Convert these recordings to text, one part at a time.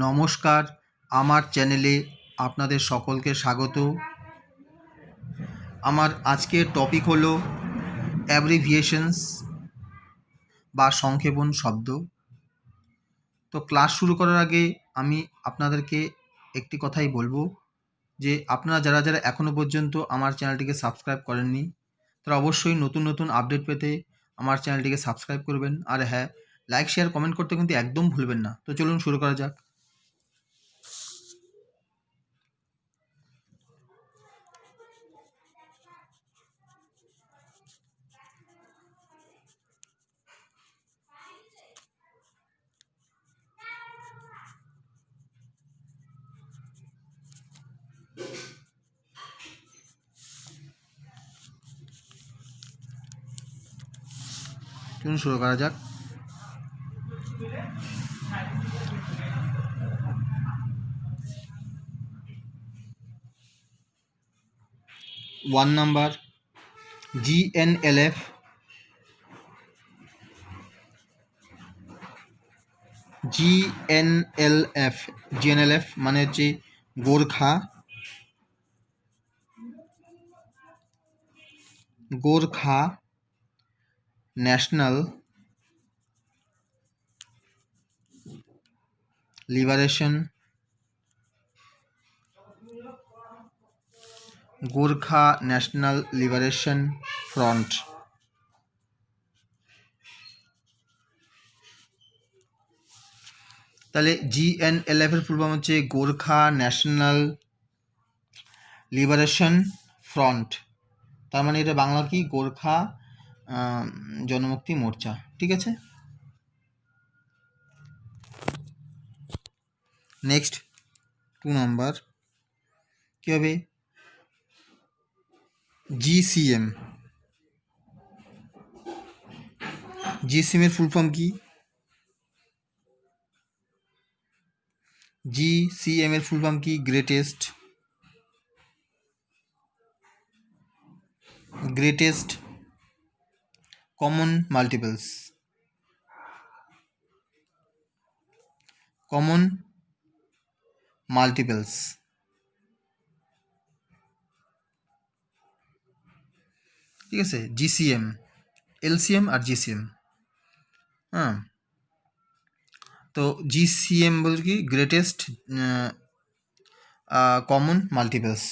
নমস্কার, আমার চ্যানেলে আপনাদের সকলকে স্বাগত। আমার আজকের টপিক হলো অ্যাব্রিভিয়েশনস বা সংক্ষেপণ শব্দ। তো ক্লাস শুরু করার আগে আমি আপনাদেরকে একটি কথাই বলবো যে আপনারা যারা এখনও পর্যন্ত আমার চ্যানেলটিকে সাবস্ক্রাইব করেননি তারা অবশ্যই নতুন নতুন আপডেট পেতে আমার চ্যানেলটিকে সাবস্ক্রাইব করবেন। আর হ্যাঁ, লাইক শেয়ার কমেন্ট করতে কিন্তু একদম ভুলবেন না। তো চলুন শুরু করা যাক। চলুন শুরু করা যাক। One number GNLF। GNLF মানে হচ্ছে গোর্খা ন্যাশনাল লিবারেশন ফ্রন্ট। তাহলে GNLF এর ফুল ফর্ম হচ্ছে গোর্খা ন্যাশনাল লিবারেশন ফ্রন্ট। তার মানে এটা বাংলা কি? গোর্খা জনমুক্তি মোর্চা। ঠিক আছে, নেক্সট 2 নম্বর কী হবে? GCM। GCM এর ফুল ফর্ম কি? GCM এর ফুল ফর্ম কি? Greatest common multiples. ঠিক আছে, GCM, LCM আর GCM। হ্যাঁ, তো GCM বলতে কি? Greatest common multiples.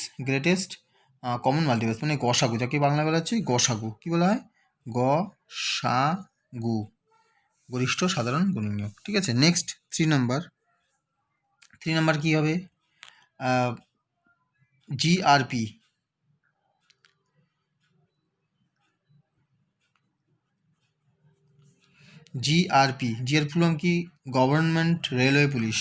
মানে গসাগু, যাকে বাংলা বলা হচ্ছে গসাগু। কী বলা হয়? গসাগু, গরিষ্ঠ সাধারণ গুণনীয়ক। ঠিক আছে, নেক্সট 3 নাম্বার কী হবে? GRP। জিআর ফুল ফর্ম কি? Government railway police.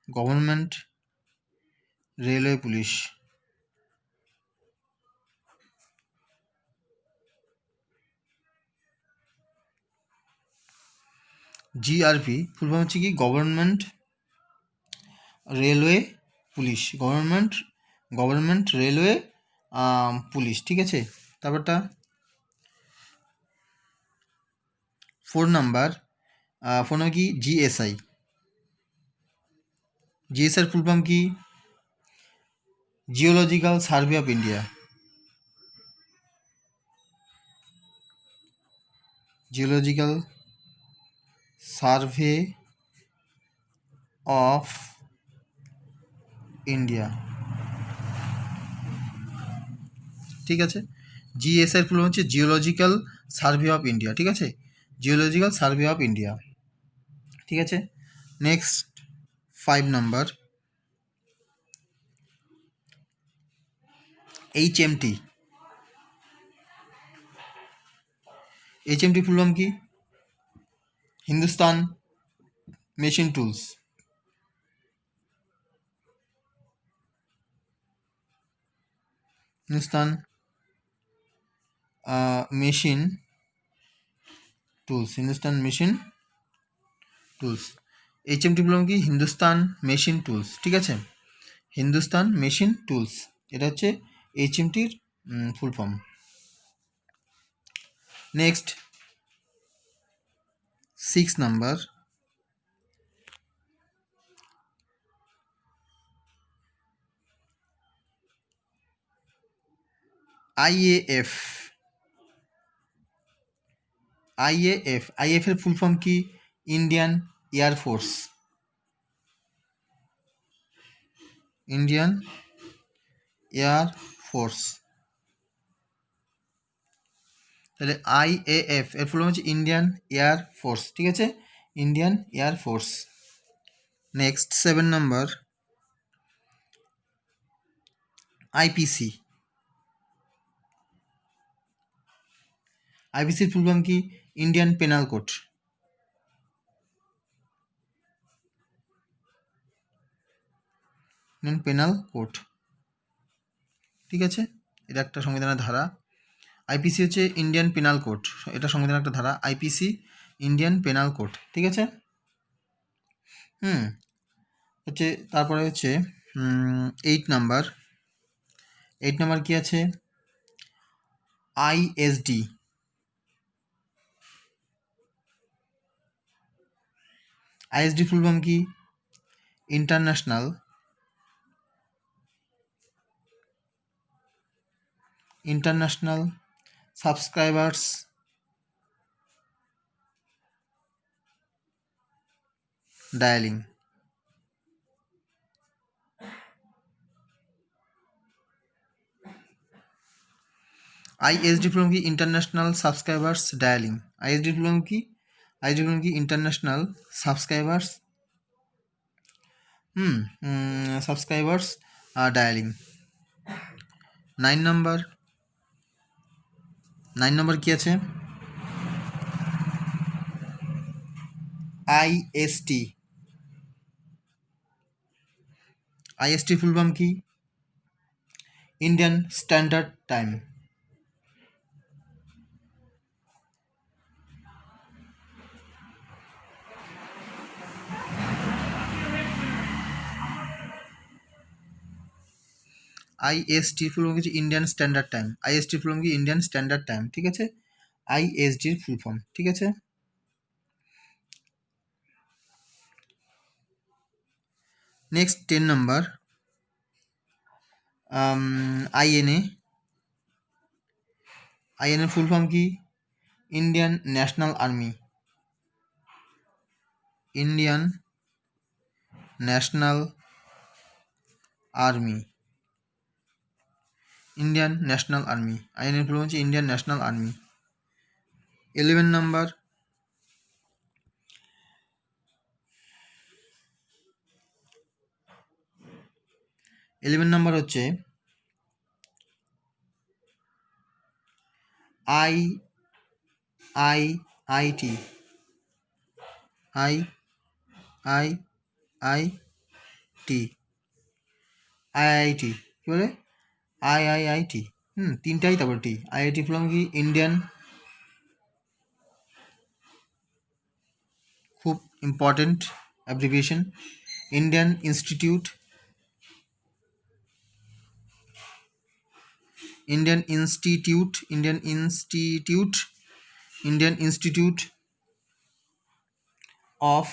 Government railway police. GRP ফুল ফর্ম হচ্ছে কি? Government railway police. Government railway police. ঠিক আছে, তারপরটা 4 নাম্বার কি? GSI। GSI ফুল ফর্ম কি? Geological survey of India. Geological survey of India. ঠিক আছে, GSI ফুল হচ্ছে জিওলজিক্যাল সার্ভে অফ ইন্ডিয়া। ঠিক আছে, জিওলজিক্যাল সার্ভে অফ ইন্ডিয়া। ঠিক আছে, next 5 number HMT। Full form কি? Hindustan Machine Tools. Hindustan Machine Tools. HMT full form কি? Hindustan Machine Tools. ঠিক আছে, হিন্দুস্তান মেশিন টুলস, এটা হচ্ছে এইচএমটির full form. Next 6 number, IAF. IAF এর ফুল ফর্ম কি? Indian Air Force. Indian Air Force. তাহলে আইএএফ এর ফুল ফর্ম হচ্ছে ইন্ডিয়ান এয়ার ফোর্স, ঠিক আছে, Indian Air Force. Next 7 number, IPC. আইপিসির ফুল ফর্ম কি? Indian penal code. Indian penal code, ঠিক আছে, এটা একটা সংবিধানের ধারা। আইপিসি হচ্ছে ইন্ডিয়ান পেনাল কোড, এটা সংবিধানের একটা ধারা। আইপিসি ইন্ডিয়ান পেনাল কোড, ঠিক আছে। হচ্ছে তারপরে হচ্ছে 8 নাম্বার। 8 নাম্বার কি আছে? আইএসডি। আইএসডি ফুল ফর্ম কি? International subscribers dialling. ISD full form কি? International subscribers dialling. ISD full form কি? আইএসডি ফুল ফর্ম কি? International subscribers dialling. 9 number. 9 number কি আছে? আইএসটি। আইএসটি ফুল ফর্ম কি? Indian Standard Time. IST full form হচ্ছে Indian Standard Time. IST full form কি? Indian Standard Time, ঠিক আছে, আইএসডির ফুল ফর্ম, ঠিক আছে। Next 10 number, INA. আইএনএ ফুল ফর্ম কি? Indian national army. Indian national army. Indian national army. INA ফুল form হচ্ছে Indian national army. 11 number, হচ্ছে IIT. IIT কি বলে? আইআইটি। তিনটাই তারপর টি। আইআইটি ফুল ফর্ম কি? ইন্ডিয়ান, খুব important abbreviation, Indian institute of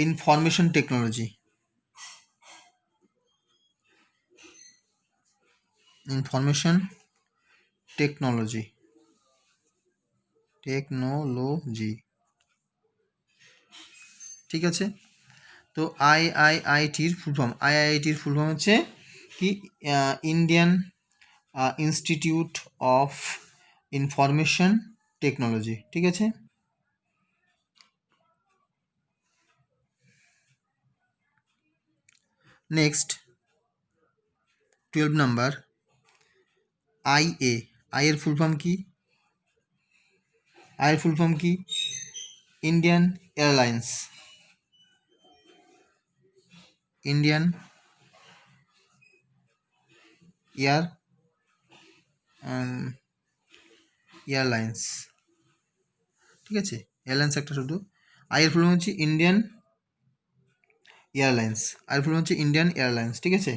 information technology. Technology, ঠিক আছে। তো আইআইটির ফুল ফর্ম হচ্ছে কি? Indian institute of information technology, ঠিক আছে। নেক্সট 12 নাম্বার, আইয়ের ফুল ফর্ম কি? আইয়ের ফুল ফর্ম কি? Indian Airlines. ইন্ডিয়ান এয়ারলাইন্স, ঠিক আছে, এয়ারলাইন্স একটা শব্দ। আইয়ের ফুল ফর্ম হচ্ছে ইন্ডিয়ান এয়ারলাইন্স। আইয়ের ফুল ফর্ম হচ্ছে ইন্ডিয়ান এয়ারলাইন্স, ঠিক আছে।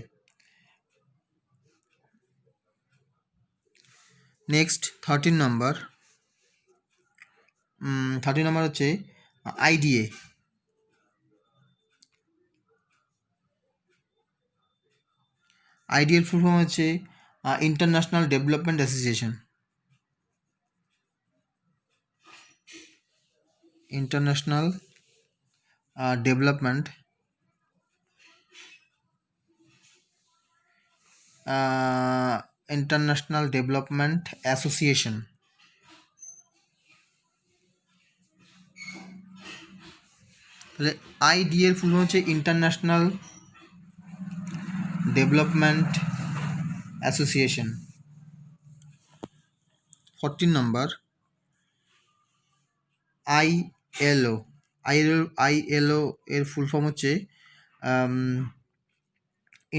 নেক্সট 13 নম্বর হচ্ছে আইডিএ। আইডিএর ফুল ফর্ম হচ্ছে International Development Association. International Development Association. তাহলে আইডি এর ফুল হচ্ছে International Development Association. 14 number ILO. ILO এর ফুল ফর্ম হচ্ছে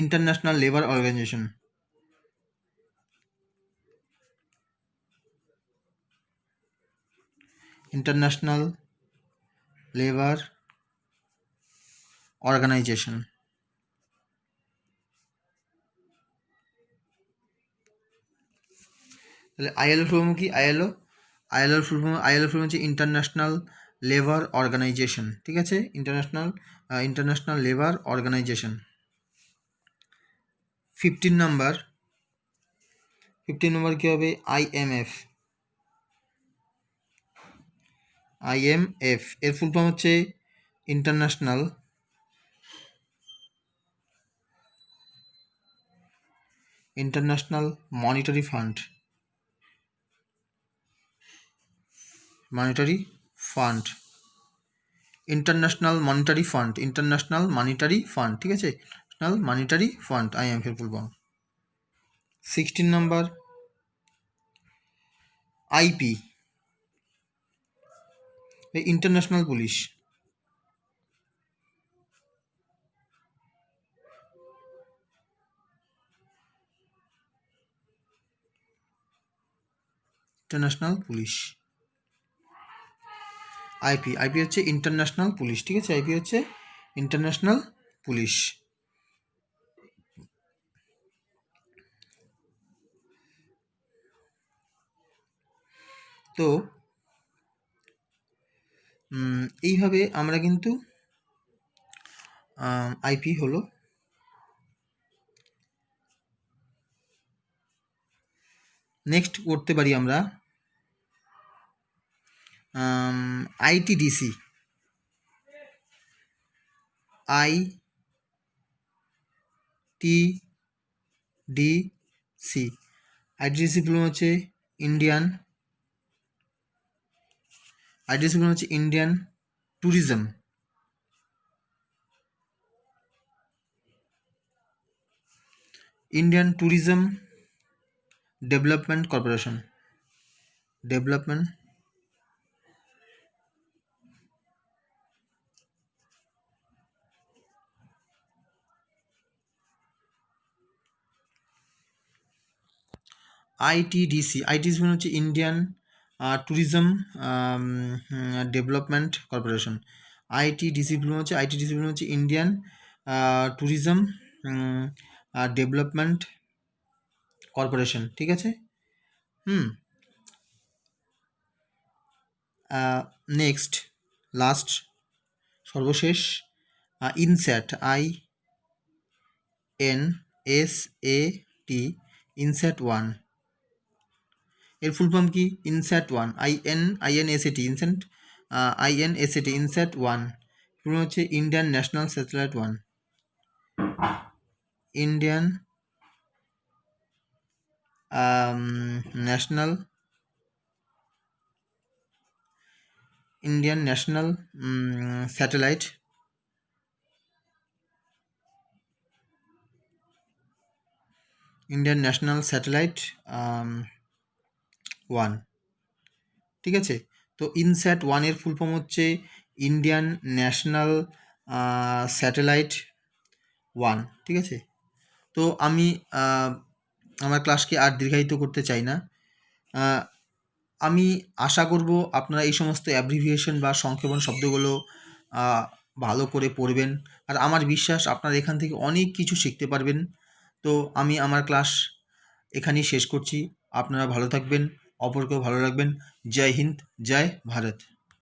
International Labour Organisation. International Labour Organisation. তাহলে আইএলও ফুল ফর্ম কি? আইএলওর ফুল ফর্ম হচ্ছে ইন্টারন্যাশনাল লেবার অর্গানাইজেশন। ঠিক আছে, ইন্টারন্যাশনাল লেবার অর্গানাইজেশন। 15 নম্বর কি হবে? আইএমএফ। এর ফুল ফর্ম হচ্ছে international monetary fund. International monetary fund. ঠিক আছে, ন্যাশনাল মনিটারি ফান্ড, আইএমএফ এর ফুল ফর্ম। 16 নম্বর আইপি, ইন্টারন্যাশনাল পুলিশ। আইপি হচ্ছে ইন্টারন্যাশনাল পুলিশ। ঠিক আছে, আইপি হচ্ছে ইন্টারন্যাশনাল পুলিশ। তো এইভাবে আমরা কিন্তু আইপি হলো। নেক্সট করতে পারি আমরা আইটিডিসি। আইটিডিসি ফুল হচ্ছে ইন্ডিয়ান ট্যুরিজম ডেভেলপমেন্ট কর্পোরেশন। আইটিডিসি হচ্ছে ইন্ডিয়ান ট্যুরিজম ডেভেলপমেন্ট কর্পোরেশন। আইটিডিসি হচ্ছে ইন্ডিয়ান ট্যুরিজম ডেভেলপমেন্ট কর্পোরেশন। ঠিক আছে। নেক্সট সর্বশেষ ইনস্যাট। INSAT, ইনস্যাট 1 এর ফুল ফর্ম কি? ইনস্যাট 1, INSAT, ইনস্যাট 1 ফুল হচ্ছে Indian national satellite 1। Indian national satellite 1। ঠিক আছে, তো ইনস্যাট 1 এর ফুল ফর্ম হচ্ছে ইন্ডিয়ান ন্যাশনাল স্যাটেলাইট 1। ঠিক আছে, তো আমি আমার ক্লাসকে আর দীর্ঘায়িত করতে চাই না। আমি আশা করব আপনারা এই সমস্ত অ্যাব্রিভিয়েশন বা সংক্ষেপণ শব্দগুলো ভালো করে পড়বেন, আর আমার বিশ্বাস আপনারা এখান থেকে অনেক কিছু শিখতে পারবেন। তো আমি আমার ক্লাস এখানেই শেষ করছি। আপনারা ভালো থাকবেন, অপরকেও ভালো রাখবেন। জয় হিন্দ, জয় ভারত।